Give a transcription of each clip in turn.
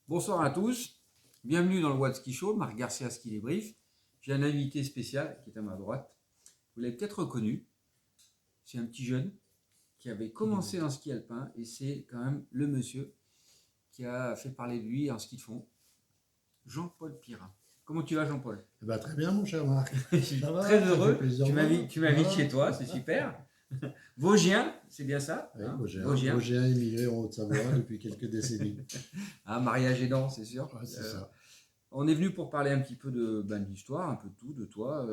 Bonsoir à tous, bienvenue dans le What Ski Show, Marc Garcia Ski Débrief. J'ai un invité spécial qui est à ma droite. Vous l'avez peut-être reconnu, c'est un petit jeune qui avait commencé en ski alpin et c'est quand même le monsieur qui a fait parler de lui en ski de fond, Jean-Paul Pirat. Comment tu vas, Jean-Paul? Eh ben, très bien, mon cher Marc. Je suis Ça va, très ça fait heureux. plaisir. Tu m'invites chez toi, c'est super. Vosgien, c'est bien ça, Oui, hein, Vosgien. Vosgien immigré en Haute-Savoie depuis quelques décennies. Ah, mariage aidant, c'est sûr. Ouais, c'est ça. On est venu pour parler un petit peu de l'histoire, un peu de tout, de toi.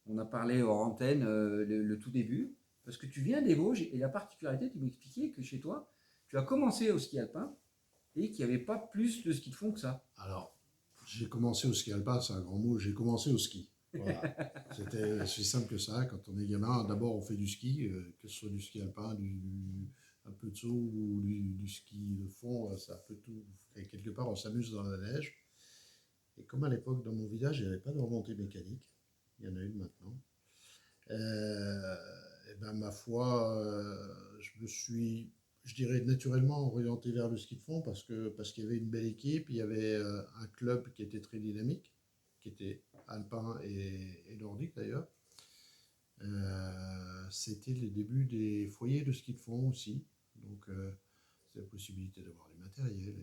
On a parlé hors antenne le tout début, parce que tu viens des Vosges et la particularité, tu m'expliquais que chez toi, tu as commencé au ski alpin et qu'il n'y avait pas plus de ski de fond que ça. Alors, j'ai commencé au ski alpin, c'est un grand mot, j'ai commencé au ski. Voilà. C'était aussi simple que ça. Quand on est gamin, d'abord on fait du ski, que ce soit du ski alpin, un peu de saut ou du ski de fond, ça peut tout. Et quelque part, on s'amuse dans la neige. Et comme à l'époque, dans mon village, il n'y avait pas de remontée mécanique, il y en a une maintenant. Et ben, ma foi, je me suis, je dirais, naturellement orienté vers le ski de fond parce qu'il y avait une belle équipe, il y avait un club qui était très dynamique, qui était alpin et nordique d'ailleurs. C'était les débuts des foyers de ski de fond aussi, donc c'est la possibilité d'avoir du matériel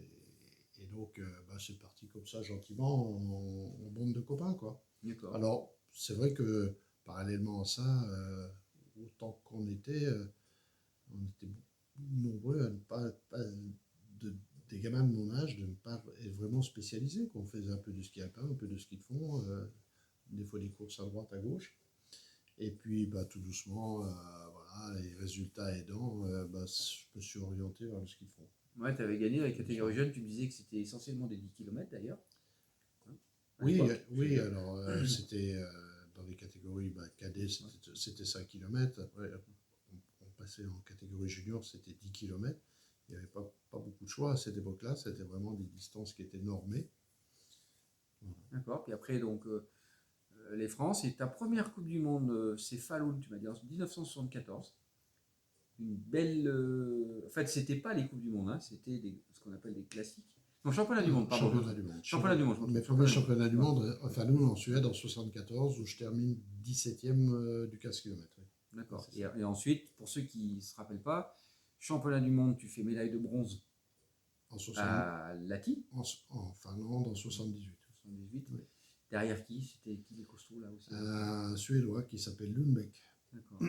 et donc bah, c'est parti comme ça gentiment en bande de copains quoi. Alors c'est vrai que parallèlement à ça, autant on était nombreux à ne pas des gamins de mon âge, de ne pas être vraiment spécialisés. On faisait un peu de ski alpin, un peu de ski de fond, des fois des courses à droite, à gauche. Et puis bah, tout doucement, voilà, les résultats aidant, bah, je me suis orienté vers le ski de fond. Ouais, tu avais gagné la catégorie jeune, tu me disais que c'était essentiellement des 10 km d'ailleurs. Oui, alors c'était dans les catégories bah, cadet, c'était 5 km. Après, on passait en catégorie junior, c'était 10 km. Il n'y avait pas beaucoup de choix à cette époque-là, c'était vraiment des distances qui étaient normées. Voilà. D'accord, puis après, donc, les France, et ta première Coupe du Monde, c'est Falun, tu m'as dit, en 1974. Une belle. En fait, c'était pas les Coupes du Monde, hein, c'était ce qu'on appelle des classiques. Non, championnat du monde, pardon. Championnat du monde. Championnat du monde. Mes premiers championnats du monde, enfin nous en Suède en 74, où je termine 17e du 15 km. Oui. D'accord. Et ensuite, pour ceux qui ne se rappellent pas, championnat du monde, tu fais médaille de bronze en 70, à Lahti. En Finlande en 78. 78. Oui. Derrière qui? C'était qui les costauds là aussi? Un Suédois qui s'appelle Lundbeck. D'accord.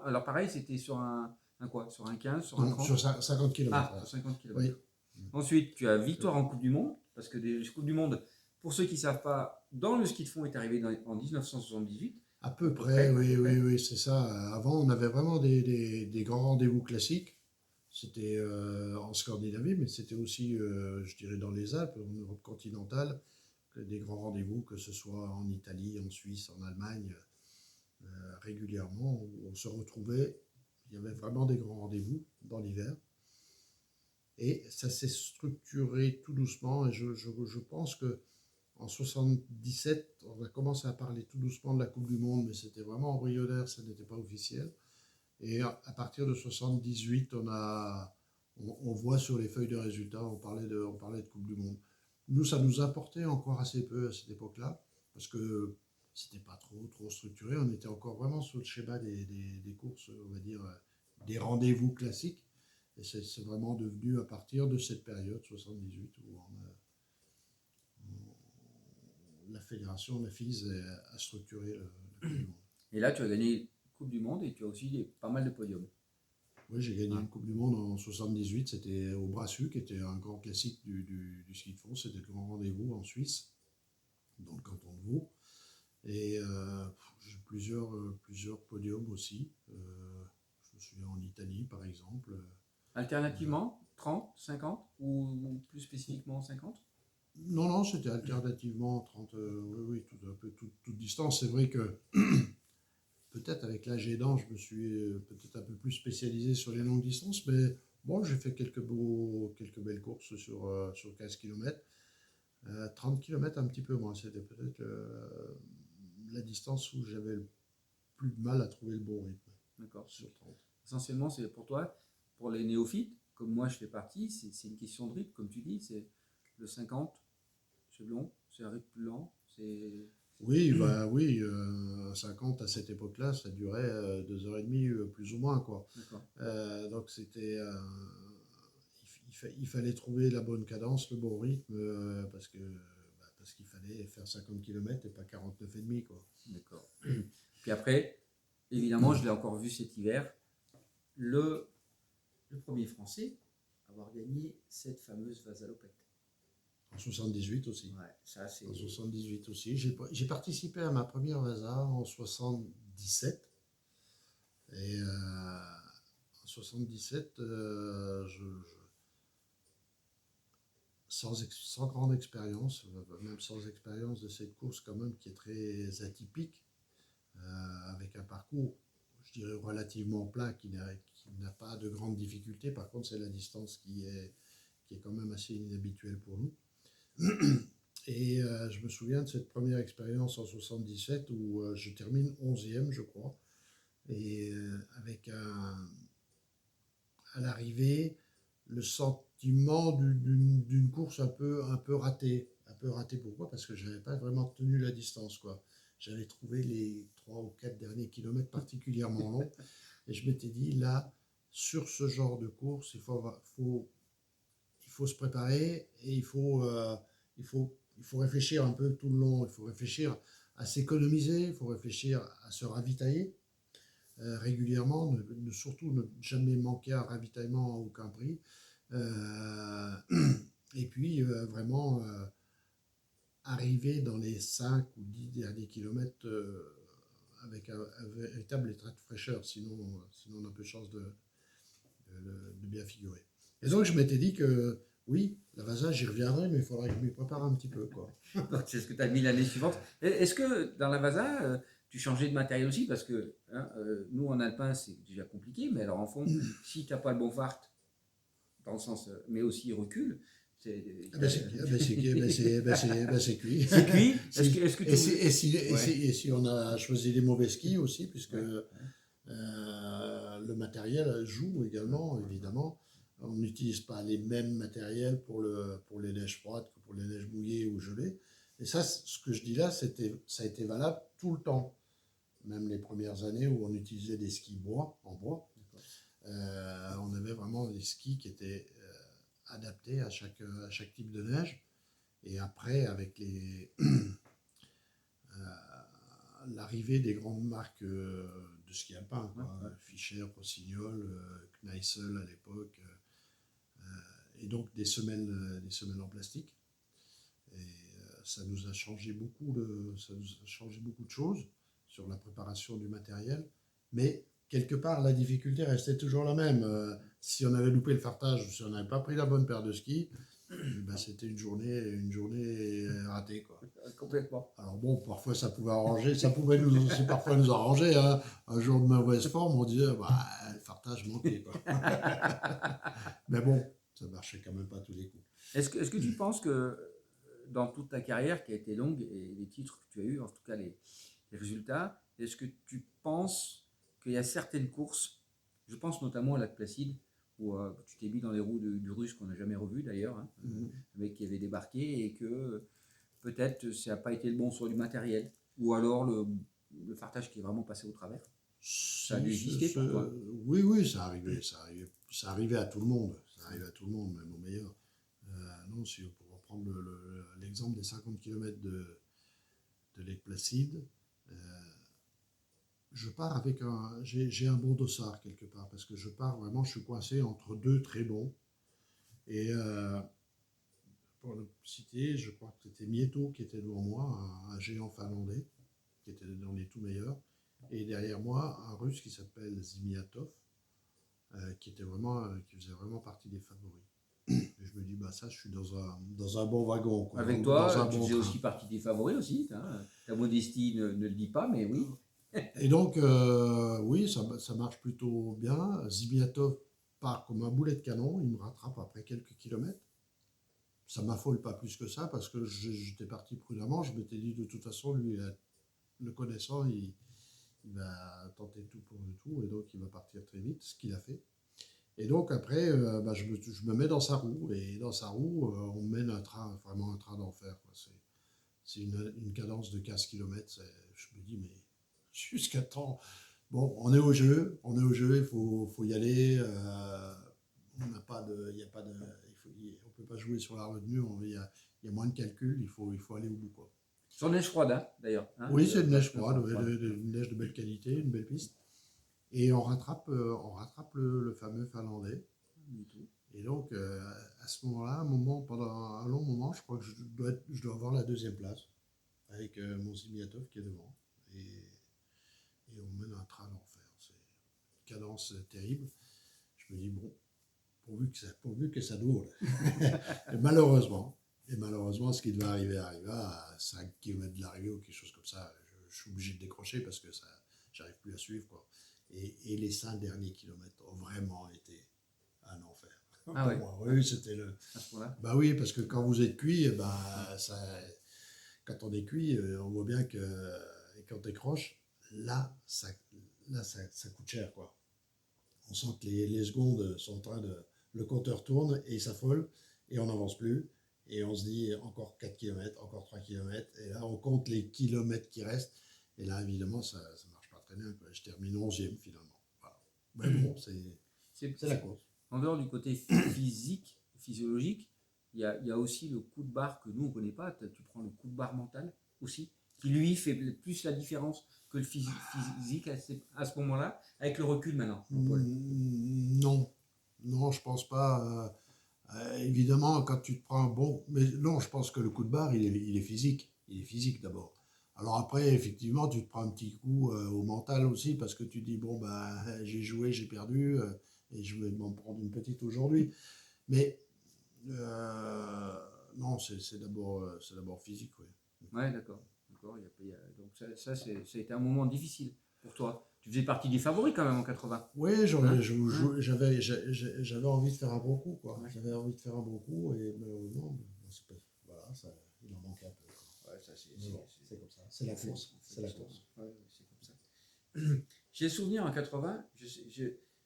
Alors pareil, c'était sur un quoi? Sur un 15, sur un 30? Sur 50 km. Ah, sur 50 km. Oui. Ensuite, tu as victoire en Coupe du Monde, parce que les Coupes du Monde, pour ceux qui ne savent pas, dans le ski de fond est arrivé en 1978. À peu près, oui, c'est ça. Avant, on avait vraiment des grands rendez-vous classiques. C'était en Scandinavie, mais c'était aussi, je dirais, dans les Alpes, en Europe continentale, des grands rendez-vous, que ce soit en Italie, en Suisse, en Allemagne, régulièrement, où on se retrouvait. Il y avait vraiment des grands rendez-vous dans l'hiver. Et ça s'est structuré tout doucement. Et je pense que en 77, on a commencé à parler tout doucement de la Coupe du Monde, mais c'était vraiment embryonnaire, ça n'était pas officiel. Et à partir de 78, on voit sur les feuilles de résultats, on parlait de Coupe du Monde. Nous, ça nous importait encore assez peu à cette époque-là, parce que c'était pas trop structuré. On était encore vraiment sur le schéma des courses, on va dire, des rendez-vous classiques. Et c'est vraiment devenu à partir de cette période, 78, où la fédération, la FIS, a structuré la Coupe du Monde. Et là, tu as gagné Coupe du Monde et tu as aussi pas mal de podiums. Oui, j'ai gagné une Coupe du Monde en 78, c'était au Brassus, qui était un grand classique du ski de fond. C'était le grand rendez-vous en Suisse, dans le canton de Vaud. Et j'ai plusieurs podiums aussi. Je me souviens en Italie, par exemple. Alternativement, 30, 50 ou plus spécifiquement 50? Non, c'était alternativement 30, oui, un peu toute distance. C'est vrai que peut-être avec l'âge aidant, je me suis peut-être un peu plus spécialisé sur les longues distances, mais bon, j'ai fait quelques belles courses sur 15 km. 30 km un petit peu moins, c'était peut-être la distance où j'avais le plus de mal à trouver le bon rythme. D'accord. Sur 30. Essentiellement, c'est pour toi, pour les néophytes, comme moi je fais partie, c'est une question de rythme, comme tu dis, Le 50, c'est long, c'est un rythme plus lent, c'est... Oui, bah oui, 50 à cette époque-là, ça durait 2 heures et demie, plus ou moins, quoi. D'accord. Donc c'était, il fallait trouver la bonne cadence, le bon rythme, parce qu'il fallait faire 50 km et pas 49 et demi, quoi. D'accord. Puis après, évidemment, je l'ai encore vu cet hiver, le premier Français à avoir gagné cette fameuse Vasalopette. En 78 aussi. Ouais, ça c'est... En 78 aussi. J'ai participé à ma première Vasa en 77. Et en 77, sans grande expérience, même sans expérience de cette course quand même qui est très atypique, avec un parcours, je dirais, relativement plat, qui n'a pas de grandes difficultés. Par contre, c'est la distance qui est quand même assez inhabituelle pour nous. Et je me souviens de cette première expérience en 77 où je termine 11e, je crois, et avec à l'arrivée le sentiment d'une course un peu ratée. Un peu ratée, pourquoi? Parce que je n'avais pas vraiment tenu la distance, quoi. J'avais trouvé les 3 ou 4 derniers kilomètres particulièrement longs, et je m'étais dit, là, sur ce genre de course, il faut se préparer, et il faut réfléchir un peu tout le long. Il faut réfléchir à s'économiser, il faut réfléchir à se ravitailler régulièrement, surtout ne jamais manquer un ravitaillement à aucun prix. Euh, et puis vraiment arriver dans les 5 ou 10 derniers kilomètres avec un véritable état de fraîcheur, sinon on a peu de chance de bien figurer. Et donc je m'étais dit que oui, la Vasa, j'y reviendrai, mais il faudrait que je m'y prépare un petit peu, quoi. C'est ce que tu as mis l'année suivante. Est-ce que dans la Vasa, tu changeais de matériel aussi? Parce que hein, nous, en alpin, c'est déjà compliqué, mais alors en fond, si tu n'as pas le bon fart, dans le sens, mais aussi recul, c'est C'est cuit. c'est cuit. Est-ce que tu... Et si on a choisi les mauvais skis aussi, puisque Ouais. le matériel joue également, évidemment. On n'utilise pas les mêmes matériels pour les neiges froides que pour les neiges mouillées ou gelées. Et ça, ce que je dis là, ça a été valable tout le temps. Même les premières années où on utilisait des skis en bois, on avait vraiment des skis qui étaient adaptés à chaque type de neige. Et après, avec l'arrivée des grandes marques de ski alpin, quoi, Fischer, Rossignol, Kneissel à l'époque, et donc des semelles en plastique. Et ça nous a changé beaucoup de choses sur la préparation du matériel, mais quelque part la difficulté restait toujours la même. Si on avait loupé le fartage ou si on n'avait pas pris la bonne paire de skis, ben c'était une journée ratée, quoi. Complètement. Alors bon, parfois ça pouvait arranger, ça pouvait aussi parfois nous arranger, hein. Un jour de mauvaise forme, on disait bah, le fartage manquait, quoi. Mais bon, ça marchait quand même pas tous les coups. Est-ce que tu penses que dans toute ta carrière qui a été longue et les titres que tu as eus, en tout cas les résultats, est-ce que tu penses qu'il y a certaines courses, je pense notamment à Lac Placide, où tu t'es mis dans les roues du Russe qu'on n'a jamais revu d'ailleurs, hein, le mec qui avait débarqué, et que peut-être ça n'a pas été le bon sur du matériel, ou alors le fartage qui est vraiment passé au travers. Ça a dû exister pour toi. Oui, ça arrivait à tout le monde. Ça arrivait à tout le monde, même au meilleur. Non, si pour reprendre l'exemple des 50 km de Lake Placide, je pars avec j'ai un bon dossard quelque part, parce que je pars vraiment, je suis coincé entre deux très bons. Et pour le citer, je crois que c'était Mieto qui était devant moi, un géant finlandais, qui était dans les tout meilleurs. Et derrière moi, un russe qui s'appelle Zimiatov, qui faisait vraiment partie des favoris. Et je me dis, bah ça, je suis dans un bon wagon, quoi. Avec toi, tu faisais aussi partie des favoris aussi. Hein. Ta modestie ne le dit pas, mais oui. Et donc, oui, ça marche plutôt bien. Zimiatov part comme un boulet de canon, il me rattrape après quelques kilomètres. Ça m'affole pas plus que ça, parce que j'étais parti prudemment. Je m'étais dit, de toute façon, lui, le connaissant, il va tenter tout pour le tout, et donc il va partir très vite, ce qu'il a fait. Et donc après, je me mets dans sa roue. Et dans sa roue, on mène un train, vraiment un train d'enfer, quoi. C'est une cadence de 15 km. Je me dis, mais jusqu'à temps. Bon, on est au jeu, faut y aller. On n'a pas de, il y a pas de, on peut pas jouer sur la retenue. Il y a moins de calculs. Il faut aller au bout, quoi. Sur neige froide, hein, d'ailleurs. Hein, Oui, c'est une neige ouais, froide, ouais, froide. une neige de belle qualité, une belle piste. Et on rattrape le fameux Finlandais. Du tout. Et donc, à ce moment-là, pendant un long moment, je crois que je dois avoir la deuxième place avec mon Simiatov qui est devant. Et on mène un train d'enfer. C'est une cadence terrible. Je me dis, bon, pourvu que ça dure. Et malheureusement, ce qui devait arriver arriva à 5 km de l'arrivée ou quelque chose comme ça. Je suis obligé de décrocher parce que ça, j'arrive plus à suivre, quoi. Et les 5 derniers kilomètres ont vraiment été un enfer. Ah Pour ouais. moi. Oui, c'était le. À ce point-là. Bah oui, parce que quand vous êtes cuit, quand on est cuit, on voit bien que et quand on décroche, là, ça coûte cher, quoi. On sent que les secondes sont en train de. Le compteur tourne et il s'affole et on n'avance plus. Et on se dit encore 4 km, encore 3 km. Et là, on compte les kilomètres qui restent. Et là, évidemment, ça ne marche pas très bien, quoi. Je termine 11e finalement. Voilà. Mais bon, c'est la course. En dehors du côté physique, physiologique, il y a aussi le coup de barre que nous, on ne connaît pas. Tu prends le coup de barre mental aussi, qui lui fait plus la différence que le physique à ce moment-là, avec le recul maintenant, Paul. Non, non, je pense pas. Évidemment, quand tu te prends un bon. Mais non, je pense que le coup de barre, il est physique. Il est physique d'abord. Alors après, effectivement, tu te prends un petit coup au mental aussi, parce que tu dis, bon, bah, j'ai joué, j'ai perdu, et je vais m'en prendre une petite aujourd'hui. Mais non, c'est d'abord physique, oui. Ouais, d'accord. Donc ça a été un moment difficile pour toi. Tu faisais partie des favoris quand même en 80. Oui, Hein? j'avais envie de faire un bon coup, quoi. Ouais. J'avais envie de faire un bon coup, et malheureusement, voilà, il en manquait un peu, quoi. Ouais, ça C'est comme ça. C'est la course. C'est la course. Ouais, c'est comme ça. J'ai le souvenir en 80, je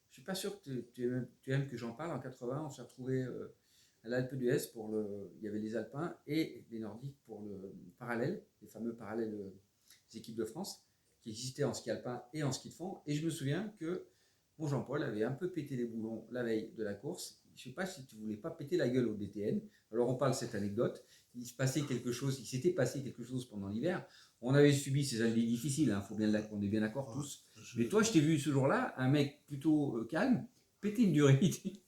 suis pas sûr que tu aimes que j'en parle. En 80, on s'est retrouvé à l'Alpe d'Huez il y avait les Alpins et les Nordiques pour le parallèle, les fameux parallèles des équipes de France qui existaient en ski alpin et en ski de fond. Et je me souviens que mon Jean-Paul avait un peu pété les boulons la veille de la course. Je sais pas si tu voulais pas péter la gueule au DTN. Alors on parle de cette anecdote. Il s'était passé quelque chose pendant l'hiver. On avait subi ces années difficiles, hein, on est bien d'accord tous. Mais toi, je t'ai vu ce jour-là, un mec plutôt calme, péter une durée. C'était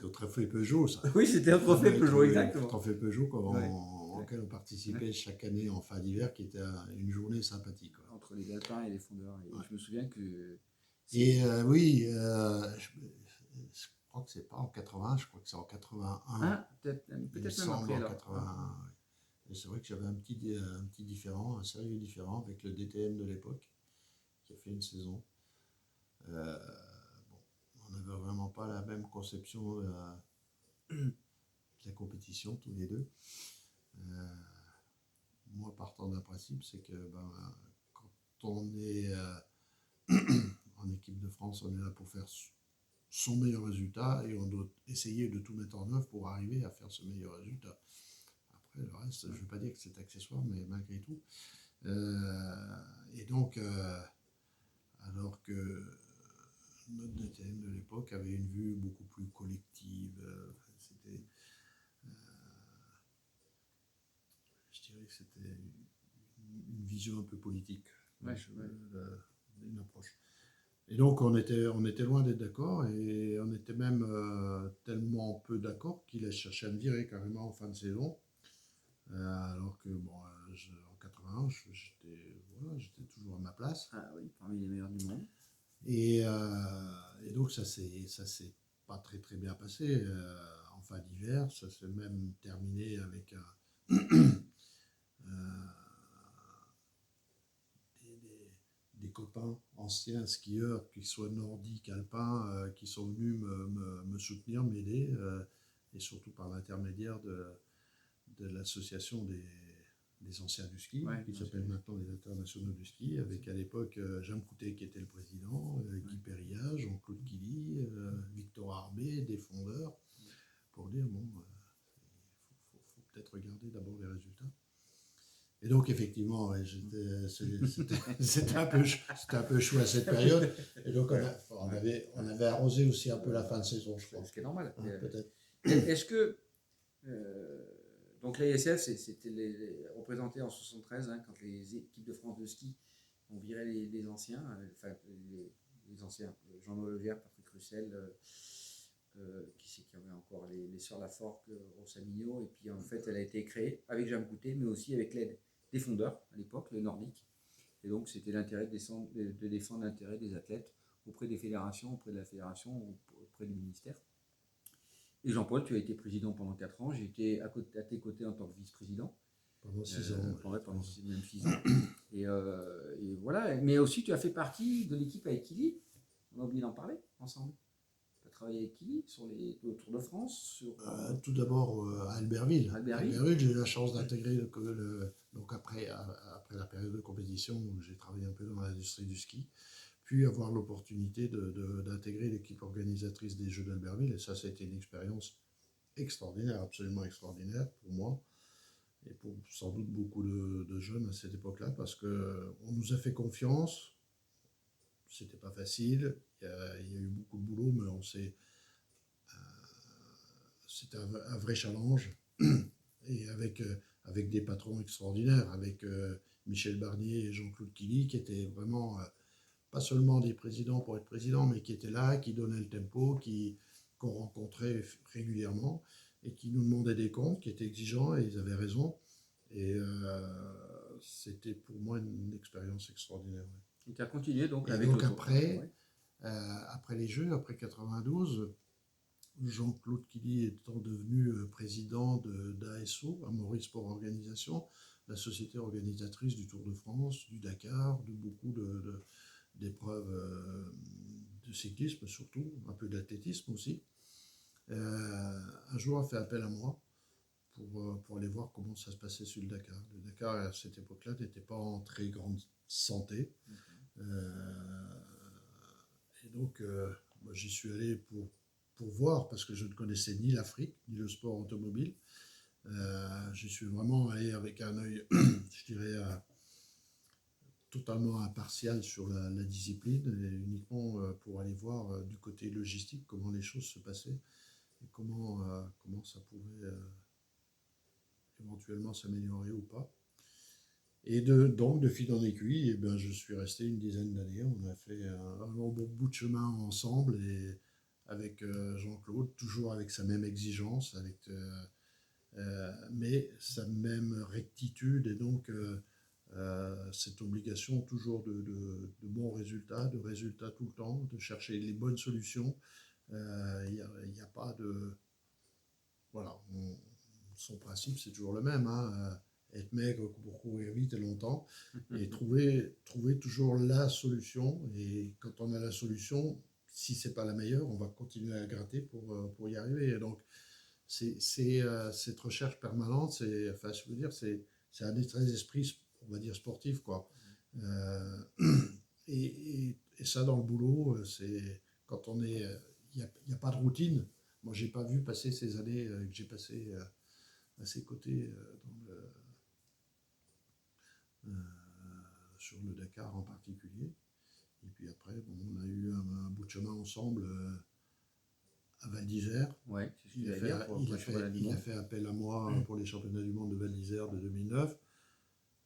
au Trophée Peugeot, ça. Oui, c'était un trophée Peugeot, exactement. Le Trophée Peugeot, Ouais. auquel on participait chaque année en fin d'hiver, qui était une journée sympathique, quoi. Entre les alpins et les fondeurs. Et Ouais. je me souviens que. Et oui, je crois que c'est pas en 80, je crois que c'est en 81. Hein, peut-être Il me même semble après en alors. 81. Ouais. Et c'est vrai que j'avais un petit différent, un sérieux différent avec le DTM de l'époque, qui a fait une saison. Euh, bon, on n'avait vraiment pas la même conception de la compétition, tous les deux. Moi, partant d'un principe, c'est que quand on est en équipe de France, on est là pour faire son meilleur résultat et on doit essayer de tout mettre en œuvre pour arriver à faire ce meilleur résultat. Après, le reste, je ne veux pas dire que c'est accessoire, mais malgré tout. Et donc, alors que notre DTN de l'époque avait une vue beaucoup plus collective, c'était, je dirais que c'était une vision un peu politique, Ouais, une approche. Et donc on était loin d'être d'accord, et on était même tellement peu d'accord qu'il a cherché à me virer carrément en fin de saison. Alors que bon, en 81, j'étais toujours à ma place. Ah oui, parmi les meilleurs du monde. Et donc ça s'est pas très très bien passé en fin d'hiver. Ça s'est même terminé avec des copains anciens skieurs, qu'ils soient nordiques, alpins, qui sont venus me soutenir, m'aider, et surtout par l'intermédiaire de l'association des anciens du ski, Ouais, qui non, s'appellent maintenant les internationaux du ski, avec à l'époque Jean Coutet qui était le président, Guy Perilla, Jean-Claude Killy, Victor Arbé, des fondeurs, pour dire, bon, faut peut-être regarder d'abord les résultats. Et donc, effectivement, ouais, c'était un peu chaud à cette période. Et donc, on avait arrosé aussi un peu la fin de saison, je crois. Ce qui est normal. Hein, peut-être. Est-ce que. Donc, l'ASF, c'était représenté en 73, hein, quand les équipes de France de ski ont viré les anciens, enfin, les anciens, Jean-Noël Levière, Patrick Russell, qui c'est qui avait encore les Sœurs Laforgue, Rosa Mignot, et puis en fait, elle a été créée avec Jean Coutet, mais aussi avec l'aide des fondeurs à l'époque, le Nordique. Et donc, c'était l'intérêt de défendre l'intérêt des athlètes auprès des fédérations, auprès de la fédération, auprès du ministère. Et Jean-Paul, tu as été président pendant 4 ans. J'ai été à tes côtés en tant que vice-président. Pendant 6 ans. Pendant même 6 ans. Et voilà. Mais aussi, tu as fait partie de l'équipe avec Killy. On a oublié d'en parler ensemble. Tu as travaillé avec Killy sur le Tour de France. Tout d'abord à Albertville. Albertville, j'ai eu la chance d'intégrer donc après la période de compétition où j'ai travaillé un peu dans l'industrie du ski, puis avoir l'opportunité d'intégrer l'équipe organisatrice des Jeux d'Albertville. Et ça a été une expérience extraordinaire, absolument extraordinaire pour moi et pour sans doute beaucoup de jeunes à cette époque-là, parce qu'on nous a fait confiance. C'était pas facile, il y a eu beaucoup de boulot, mais c'était un vrai challenge, et avec des patrons extraordinaires, avec Michel Barnier et Jean-Claude Killy, qui étaient vraiment pas seulement des présidents pour être président, mais qui étaient là, qui donnaient le tempo, qu'on rencontrait régulièrement, et qui nous demandaient des comptes, qui étaient exigeants, et ils avaient raison. Et c'était pour moi une expérience extraordinaire. Et tu as continué donc et avec donc le après les Jeux, après 92, Jean-Claude Killy étant devenu président d'ASO, Amaury Sport Organisation, la société organisatrice du Tour de France, du Dakar, de beaucoup d'épreuves de cyclisme surtout, un peu d'athlétisme aussi. Un jour a fait appel à moi pour aller voir comment ça se passait sur le Dakar. Le Dakar, à cette époque-là, n'était pas en très grande santé. Et donc, moi, j'y suis allé pour voir, parce que je ne connaissais ni l'Afrique, ni le sport automobile. J'y suis vraiment allé avec un œil, je dirais, totalement impartial sur la discipline, et uniquement pour aller voir du côté logistique comment les choses se passaient et comment ça pouvait éventuellement s'améliorer ou pas. Et donc, de fil en aiguille, eh ben, je suis resté une dizaine d'années. On a fait un bon bout de chemin ensemble, et avec Jean-Claude, toujours avec sa même exigence, mais sa même rectitude, et donc cette obligation toujours de bons résultats, de résultats tout le temps, de chercher les bonnes solutions. Il n'y a pas de... Voilà, son principe, c'est toujours le même, hein, être maigre pour courir vite et longtemps, et trouver toujours la solution. Et quand on a la solution, si c'est pas la meilleure, on va continuer à gratter pour y arriver. Et donc, c'est cette recherche permanente, enfin, je veux dire, c'est un état d'esprit, on va dire, sportif, quoi. Et ça, dans le boulot, c'est quand on est... Il n'y a pas de routine. Moi, j'ai pas vu passer ces années que j'ai passées à ses côtés sur le Dakar en particulier. Et puis après, bon, on a eu un bout de chemin ensemble à Val d'Isère. Ouais, c'est ce Il a fait appel à moi pour les championnats du monde de Val d'Isère de 2009.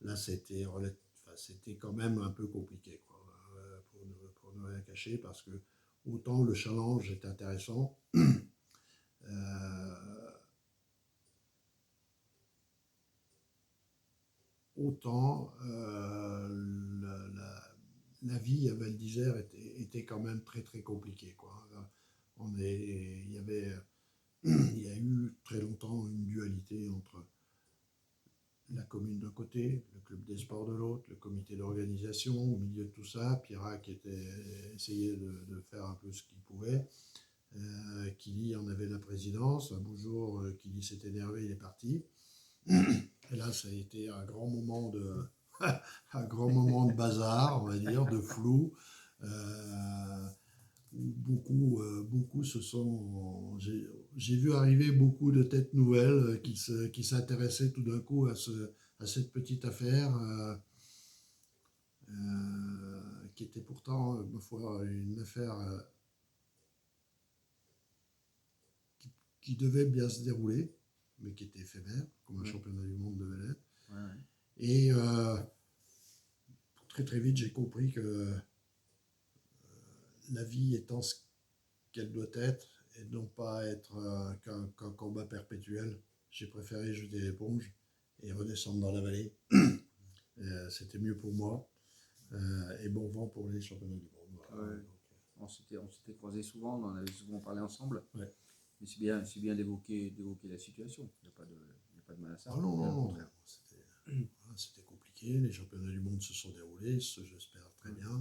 Là, c'était quand même un peu compliqué, quoi, pour ne rien cacher, parce que autant le challenge est intéressant, autant la vie à Val d'Isère était quand même très très compliquée, quoi. Il y a eu très longtemps une dualité entre la commune d'un côté, le club des sports de l'autre, le comité d'organisation. Au milieu de tout ça, Pirac essayait de faire un peu ce qu'il pouvait. Killy en avait la présidence. Un beau jour, Killy s'est énervé, il est parti. Et là, ça a été un grand moment de, un grand moment de bazar, on va dire, de flou. euh, Où beaucoup se sont. J'ai vu arriver beaucoup de têtes nouvelles qui s'intéressaient tout d'un coup à cette petite affaire qui était pourtant, ma foi, une affaire qui devait bien se dérouler, mais qui était éphémère, comme un Ouais. championnat du monde devait l'être. Ouais, ouais. Et très très vite, j'ai compris que la vie étant ce qu'elle doit être, et non pas être qu'un combat perpétuel, j'ai préféré jeter l'éponge et redescendre dans la vallée. C'était mieux pour moi. Et bon vent pour les championnats du monde. Voilà. Ouais. On s'était croisés souvent, on en avait souvent parlé ensemble. Ouais. Mais c'est bien d'évoquer la situation. Il n'y a pas de mal à ça. Ah non, Bien non, au non. contraire. Voilà, c'était compliqué. Les championnats du monde se sont déroulés, j'espère très bien,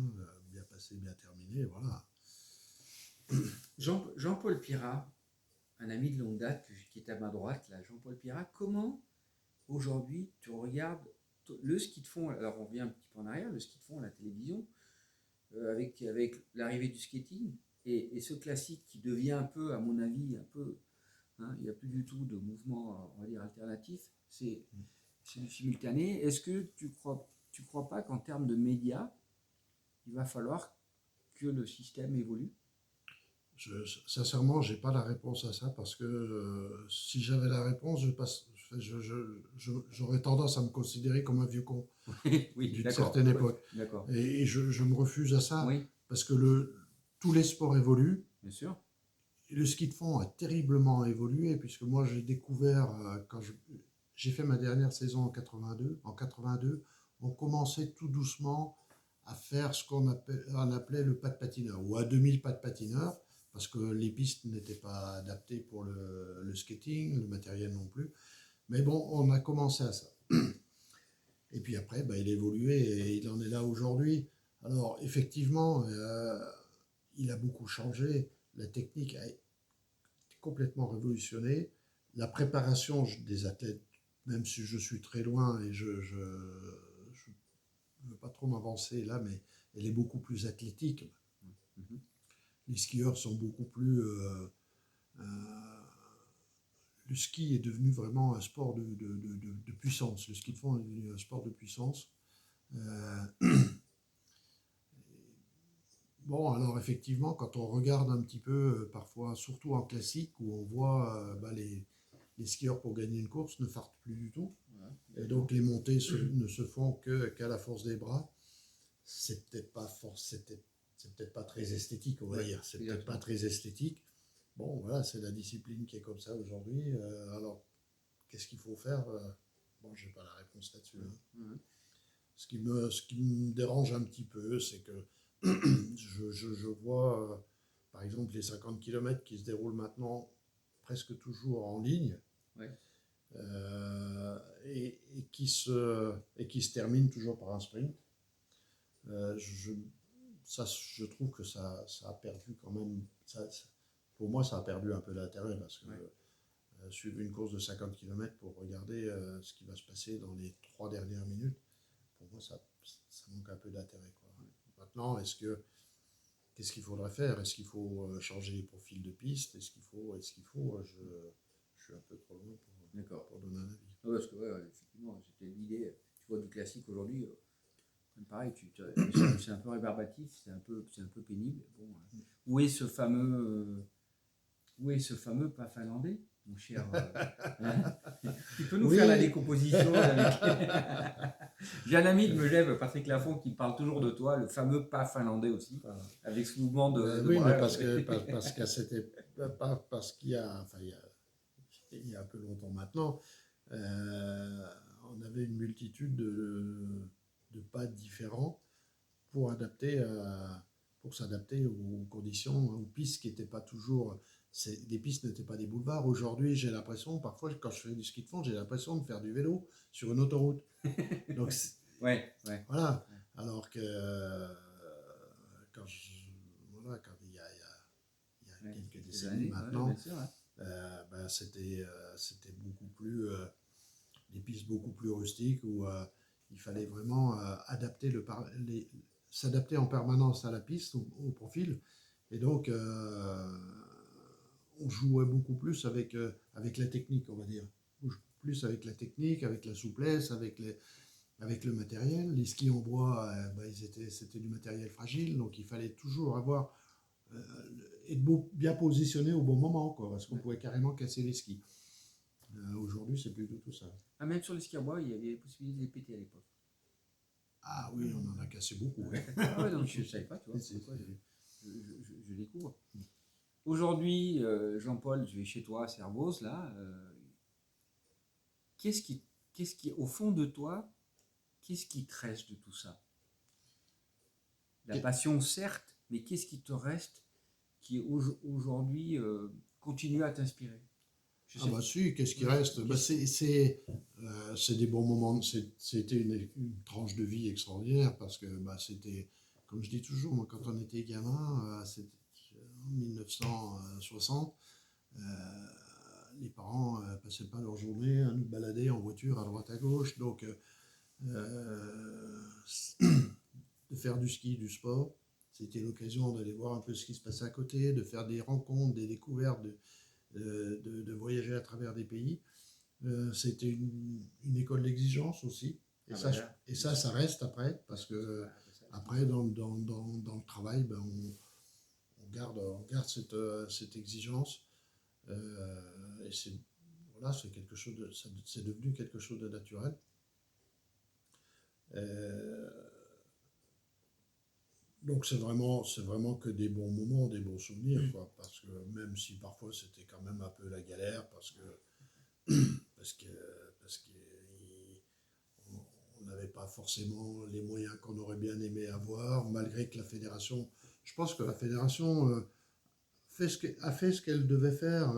bien passé, bien terminé. Voilà. Jean-Paul Pirat, un ami de longue date qui est à ma droite, là, Jean-Paul Pirat, comment aujourd'hui tu regardes le ski de fond, alors on revient un petit peu en arrière, le ski de fond à la télévision, avec l'arrivée du skating, et ce classique qui devient un peu, à mon avis, un peu, hein, il n'y a plus du tout de mouvement, on va dire, alternatif, c'est du simultané. Est-ce que tu crois pas qu'en termes de médias, il va falloir que le système évolue? Sincèrement, j'ai pas la réponse à ça parce que si j'avais la réponse, j'aurais tendance à me considérer comme un vieux con Oui, d'une d'accord. certaine époque. D'accord. Et je me refuse à ça Oui, parce que tous les sports évoluent. bien sûr. Et le ski de fond a terriblement évolué puisque moi j'ai découvert j'ai fait ma dernière saison en 82. En 82, on commençait tout doucement à faire ce on appelait le pas de patineur ou à demi pas de patineur parce que les pistes n'étaient pas adaptées pour le skating, le matériel non plus. Mais bon, on a commencé à ça. Et puis après, bah, il a évolué et il en est là aujourd'hui. Alors effectivement, il a beaucoup changé. La technique a complètement révolutionné. La préparation des athlètes, même si je suis très loin et je ne veux pas trop m'avancer là, mais elle est beaucoup plus athlétique. Mhm. Les skieurs sont beaucoup plus... euh, le ski est devenu vraiment un sport de puissance. Le ski de fond est devenu un sport de puissance. Euh, Bon, alors effectivement, quand on regarde un petit peu, parfois, surtout en classique, où on voit les skieurs pour gagner une course ne fartent plus du tout. Ouais, Et donc les montées ne se font qu'à la force des bras. C'est peut-être pas c'est peut-être pas très esthétique, on va dire. C'est peut-être pas très esthétique. Bon, voilà, c'est la discipline qui est comme ça aujourd'hui. Alors, qu'est-ce qu'il faut faire Bon, j'ai pas la réponse là-dessus. Hein. ouais. Ce qui me dérange un petit peu, c'est que je vois, par exemple, les 50 km qui se déroulent maintenant presque toujours en ligne Ouais. et qui se terminent toujours par un sprint. Euh, je, je trouve que ça a perdu quand même. Pour moi, ça a perdu un peu d'intérêt parce que Ouais. suivre une course de 50 km pour regarder ce qui va se passer dans les 3 dernières minutes, pour moi, ça manque un peu d'intérêt. Maintenant, qu'est-ce qu'il faudrait faire? Est-ce qu'il faut changer les profils de piste? Est-ce qu'il faut je suis un peu trop loin pour donner un avis. Ah, parce que, ouais, effectivement, c'était l'idée. Tu vois, du classique aujourd'hui, pareil, c'est un peu rébarbatif, c'est un peu pénible. Bon, où est ce fameux pas finlandais, mon cher hein. Tu peux nous faire la Oui, décomposition avec... J'ai un ami de Megève, Patrick Lafont, qui parle toujours de toi, le fameux pas finlandais aussi, voilà. avec ce mouvement de Oui, mais bras. parce qu'il y a, enfin, il y a un peu longtemps maintenant, on avait une multitude de pas différents pour pour s'adapter aux conditions, aux pistes qui n'étaient pas toujours. Les pistes n'étaient pas des boulevards. Aujourd'hui, j'ai l'impression, parfois, quand je fais du ski de fond, j'ai l'impression de faire du vélo sur une autoroute. Donc, Ouais, ouais. voilà. Alors que quand, voilà, quand il y a Ouais, quelques quelques décennies années, ouais, bien maintenant, sûr. Ouais. c'était beaucoup plus. des pistes beaucoup plus rustiques où il fallait vraiment s'adapter en permanence à la piste, au profil. Et donc, on jouait beaucoup plus avec la technique, on va dire. Plus avec la technique, avec la souplesse, avec le matériel. Les skis en bois, c'était du matériel fragile, donc il fallait toujours être bien positionné au bon moment, quoi, parce qu'on pouvait carrément casser les skis. Aujourd'hui, c'est plus du tout ça. Ah, même sur les skis à bois, il y avait la possibilité de les péter à l'époque. Ah oui, on en a cassé beaucoup. Ouais. Ah ouais, donc je ne savais pas, tu vois. Je découvre. Aujourd'hui, Jean-Paul, je vais chez toi à Servoz, là. Qu'est-ce qui, au fond de toi, qu'est-ce qui te reste de tout ça? La passion, certes, mais qu'est-ce qui te reste qui aujourd'hui continue à t'inspirer? Ah bah si, qu'est-ce qui reste? C'est des bons moments, c'était une tranche de vie extraordinaire parce que c'était, comme je dis toujours, moi, quand on était gamin, c'était en 1960, les parents passaient pas leur journée à nous balader en voiture à droite à gauche, donc de faire du ski, du sport, c'était l'occasion d'aller voir un peu ce qui se passait à côté, de faire des rencontres, des découvertes, de voyager à travers des pays. C'était une école d'exigence aussi. Et ça reste après, parce que après, dans le travail, on garde cette exigence. Et voilà, c'est devenu quelque chose de naturel. Donc c'est vraiment que des bons moments, des bons souvenirs, quoi, parce que même si parfois c'était quand même un peu la galère, parce que on n'avait pas forcément les moyens qu'on aurait bien aimé avoir, malgré que la fédération, je pense que la fédération a fait ce qu'elle devait faire.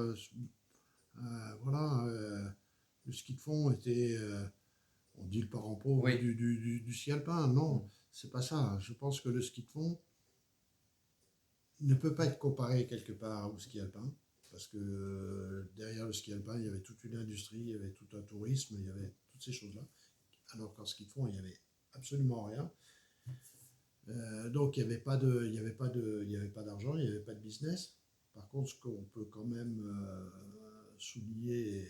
Voilà, le ski de fond était, on dit le parent pauvre Oui. du ski alpin. Non, c'est pas ça. Je pense que le ski de fond ne peut pas être comparé quelque part au ski alpin, parce que derrière le ski alpin, il y avait toute une industrie, il y avait tout un tourisme, il y avait toutes ces choses-là. Alors qu'en ski de fond, il n'y avait absolument rien. Donc il n'y avait pas d'argent, il n'y avait pas de business. Par contre, ce qu'on peut quand même souligner et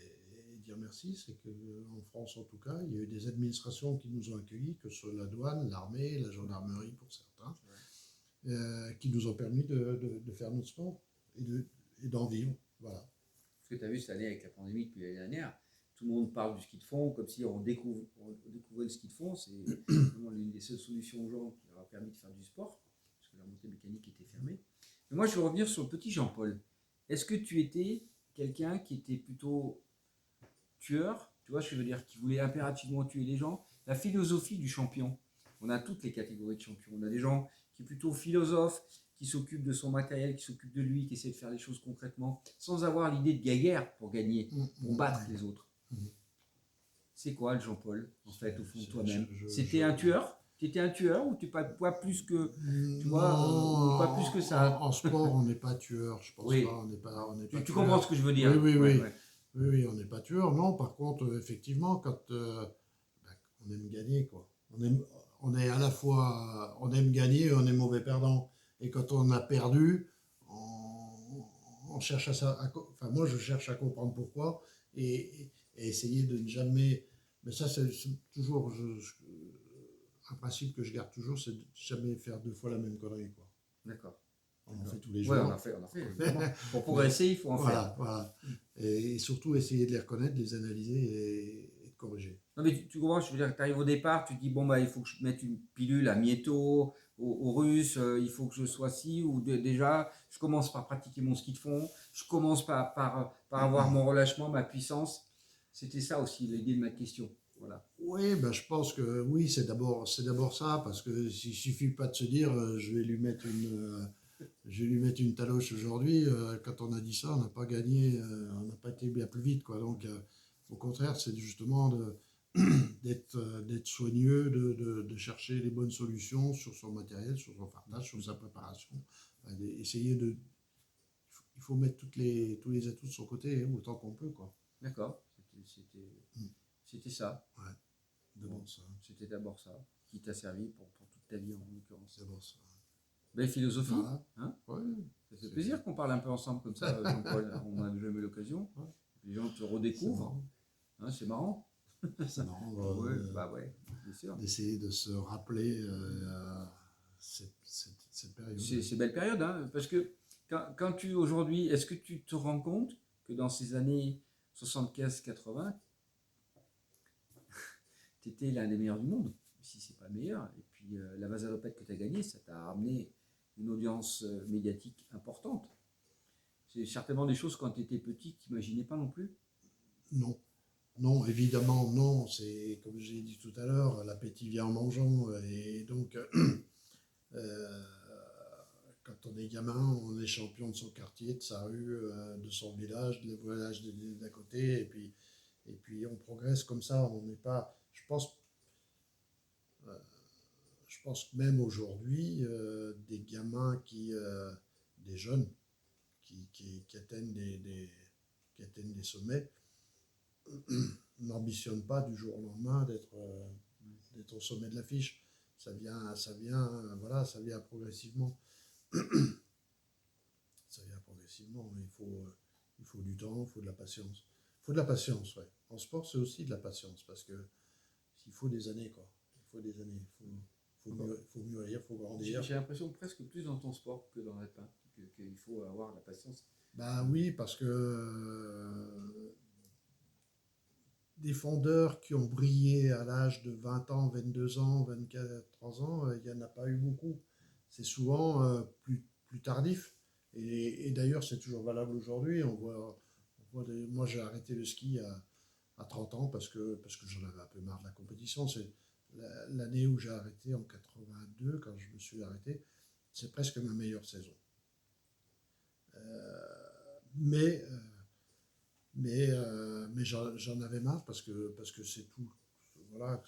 dire merci, c'est qu'en France en tout cas, il y a eu des administrations qui nous ont accueillis, que ce soit la douane, l'armée, la gendarmerie pour certains, qui nous ont permis de faire notre sport et d'en vivre. Voilà. Ce que tu as vu cette année avec la pandémie depuis l'année dernière, tout le monde parle du ski de fond comme si on découvrait le ski de fond. C'est vraiment l'une des seules solutions aux gens qui leur a permis de faire du sport, parce que la montée mécanique était fermée. Mais moi, je veux revenir sur le petit Jean-Paul. Est-ce que tu étais quelqu'un qui était plutôt tueur, tu vois ce que je veux dire, qui voulait impérativement tuer les gens? La philosophie du champion, on a toutes les catégories de champions. On a des gens qui sont plutôt philosophes, qui s'occupe de son matériel, qui s'occupe de lui, qui essaie de faire les choses concrètement, sans avoir l'idée de guerre pour gagner, pour battre les autres. C'est quoi le Jean-Paul, en fait, au fond de toi-même? C'était un tueur? Tu étais un tueur ou tu pas plus que, tu vois, pas plus que ça? En sport, on n'est pas tueur, je pense Oui. pas. On n'est pas Tu tueur. comprends ce que je veux dire? Oui, Ouais, ouais. Oui, on n'est pas tueur. Non, par contre, effectivement, quand on aime gagner, quoi. On est à la fois, on aime gagner et on est mauvais perdant. Et quand on a perdu, on cherche enfin, moi, je cherche à comprendre pourquoi et essayer de ne jamais. Mais ça, c'est toujours un principe que je garde toujours, c'est de jamais faire deux fois la même connerie, quoi. D'accord. On en fait tous les jours. Ouais, on en fait. Pour progresser, il faut en faire. Voilà. Et surtout essayer de les reconnaître, de les analyser et de corriger. Non, mais tu comprends, je veux dire, tu arrives au départ, tu te dis, bon, bah, il faut que je mette une pilule à Mietto, aux Russes, il faut que je sois ci, ou déjà, je commence par pratiquer mon ski de fond, je commence par avoir mon relâchement, ma puissance. C'était ça aussi l'idée de ma question. Voilà. Oui, ben, je pense que oui, c'est d'abord ça, parce que il suffit pas de se dire, je vais lui mettre une taloche aujourd'hui. Quand on a dit ça, on n'a pas gagné, on n'a pas été bien plus vite, quoi. Donc, au contraire, c'est justement d'être soigneux, de chercher les bonnes solutions sur son matériel, sur son fartage, sur sa préparation. Essayer il faut mettre tous les atouts de son côté, autant qu'on peut, quoi. D'accord. C'était ça. D'abord ça. C'était d'abord ça qui t'a servi pour toute ta vie, en l'occurrence. D'abord ça. Belle philosophie. Voilà. Hein, Ouais. ça fait plaisir qu'on parle un peu ensemble comme ça, Jean-Paul. On n'a jamais eu l'occasion. Ouais. Les gens te redécouvrent. Hein, c'est marrant. C'est marrant Ouais, bah ouais, bien sûr. d'essayer de se rappeler cette période. C'est belle période, hein, parce que quand tu aujourd'hui, est-ce que tu te rends compte que dans ces années 75-80, tu étais l'un des meilleurs du monde, si c'est pas le meilleur, et puis la Vasalopette que tu as gagnée, ça t'a ramené une audience médiatique importante. C'est certainement des choses quand tu étais petit que tu n'imaginais pas non plus. Non. Non, évidemment, non. C'est, comme j'ai dit tout à l'heure, l'appétit vient en mangeant. Et donc, quand on est gamin, on est champion de son quartier, de sa rue, de son village, de village d'à côté. Et puis, on progresse comme ça. On n'est pas. Je pense que même aujourd'hui, des gamins des jeunes qui atteignent qui atteignent des sommets, n'ambitionne pas du jour au lendemain d'être au sommet de l'affiche. Voilà, ça vient progressivement. Ça vient progressivement. Il faut du temps, il faut de la patience. Il faut de la patience, ouais. En sport, c'est aussi de la patience parce que il faut des années, quoi. Il faut des années. Il faut mûrir, il faut grandir. J'ai l'impression presque plus dans ton sport que dans l'alpin, qu'il faut avoir la patience. Bah oui, parce que des fondeurs qui ont brillé à l'âge de 20 ans, 22 ans, 24 ans, il n'y en a pas eu beaucoup. C'est souvent plus tardif. Et d'ailleurs, c'est toujours valable aujourd'hui. Moi, j'ai arrêté le ski à 30 ans parce que j'en avais un peu marre de la compétition. C'est l'année où j'ai arrêté en 82, quand je me suis arrêté, c'est presque ma meilleure saison. Mais j'en avais marre parce que c'est tout. Voilà,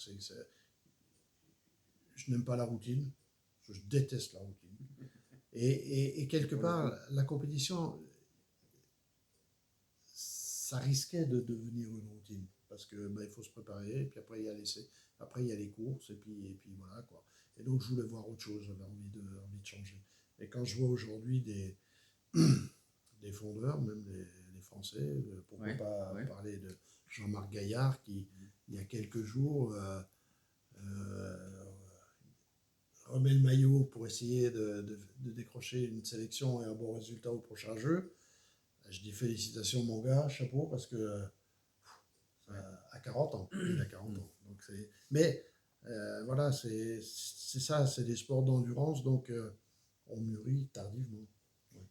je n'aime pas la routine. Je déteste la routine. Et quelque part, la compétition, ça risquait de devenir une routine. Parce que il faut se préparer, et puis après il y a les courses, et puis voilà quoi. Et donc je voulais voir autre chose, j'avais envie de changer. Et quand je vois aujourd'hui des fondeurs, même les Français, pourquoi pas parler de Jean-Marc Gaillard qui, il y a quelques jours, remet le maillot pour essayer de décrocher une sélection et un bon résultat au prochain jeu. Je dis félicitations mon gars, chapeau, parce que à 40 ans, il a 40 ans. Donc mais voilà, c'est ça, c'est des sports d'endurance, donc on mûrit tardivement. Ouais.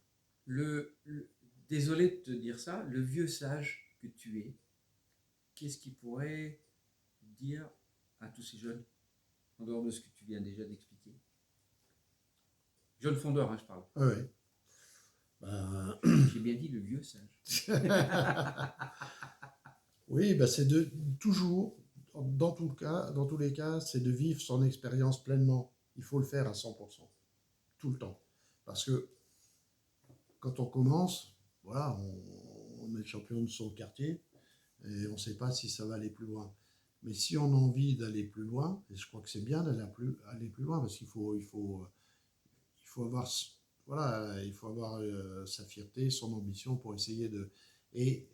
Désolé de te dire ça, le vieux sage que tu es, qu'est-ce qu'il pourrait dire à tous ces jeunes, en dehors de ce que tu viens déjà d'expliquer? Jeune fondeur, hein, je parle. Ah ouais. Ben... J'ai bien dit le vieux sage. Oui, ben c'est de toujours, dans tous les cas, c'est de vivre son expérience pleinement. Il faut le faire à 100%, tout le temps. Parce que quand on commence, voilà, on est champion de son quartier et on ne sait pas si ça va aller plus loin. Mais si on a envie d'aller plus loin, et je crois que c'est bien d'aller aller plus loin parce qu'il faut avoir, voilà, il faut avoir sa fierté, son ambition pour essayer de... Et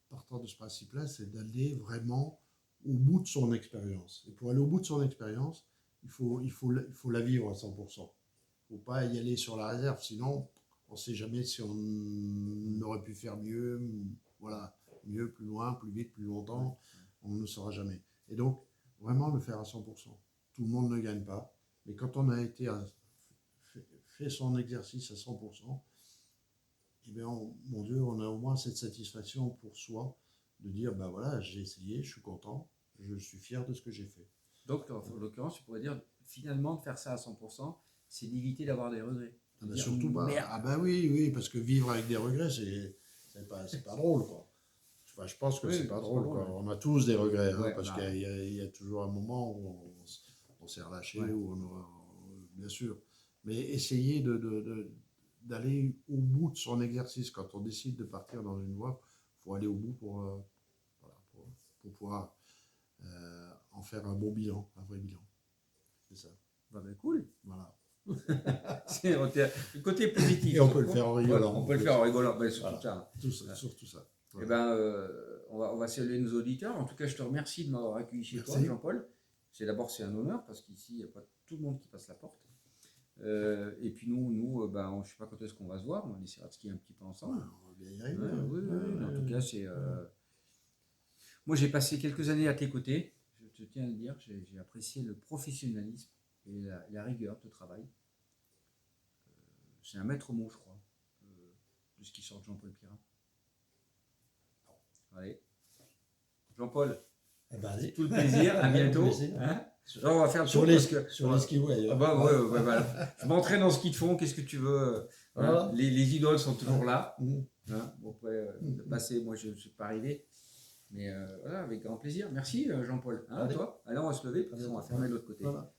partant de ce principe-là, c'est d'aller vraiment au bout de son expérience. Et pour aller au bout de son expérience, il faut la vivre à 100%. Il ne faut pas y aller sur la réserve, sinon on ne sait jamais si on aurait pu faire mieux, voilà, mieux, plus loin, plus vite, plus longtemps, on ne le saura jamais. Et donc, vraiment le faire à 100%. Tout le monde ne gagne pas, mais quand on a fait son exercice à 100%, eh bien, mon Dieu, on a au moins cette satisfaction pour soi de dire, ben voilà, j'ai essayé, je suis content, je suis fier de ce que j'ai fait. Donc, en l'occurrence, tu pourrais dire, finalement, de faire ça à 100%, c'est d'éviter d'avoir des regrets. Ah ben surtout pas. Merde. Ah ben oui, parce que vivre avec des regrets, c'est pas drôle, quoi. Enfin, je pense que c'est pas drôle, quoi. On a tous des regrets, hein, parce qu'il y a toujours un moment où on s'est relâché, où bien sûr. Mais essayer d'aller au bout de son exercice. Quand on décide de partir dans une voie, il faut aller au bout pour pour pouvoir en faire un bon bilan, un vrai bilan. C'est ça. Bah, cool. Voilà. C'est le côté positif. Et on peut le faire en rigolant. On peut le faire en rigolant, surtout Voilà. ça. Surtout ça. Eh Voilà. ben, on va saluer nos auditeurs. En tout cas, je te remercie de m'avoir accueilli chez toi, Merci. Jean-Paul. C'est un honneur parce qu'ici, il n'y a pas tout le monde qui passe la porte. Et puis nous ben, je ne sais pas quand est-ce qu'on va se voir. On essaiera de skier un petit peu ensemble. Ouais, on va bien y arriver. Oui. En tout cas, c'est. Moi, j'ai passé quelques années à tes côtés. Je te tiens à le dire. J'ai apprécié le professionnalisme et la rigueur de travail. C'est un maître mot, je crois, de ce qui sort de Jean-Paul Pirin. Allez. Jean-Paul, Eh ben, allez. tout le plaisir, à bientôt. Hein, on va faire le sur tour les, parce que, sur les skis ou ailleurs. voilà. Je m'entraîne en ski de fond, qu'est-ce que tu veux, Voilà. les idoles sont toujours là. Mmh. Hein, bon, après, de passer, moi je ne suis pas arrivé. Mais voilà, avec grand plaisir. Merci Jean-Paul. Hein, Allez. toi. Allez, on va se lever, parce qu'on va fermer de l'autre côté. Voilà.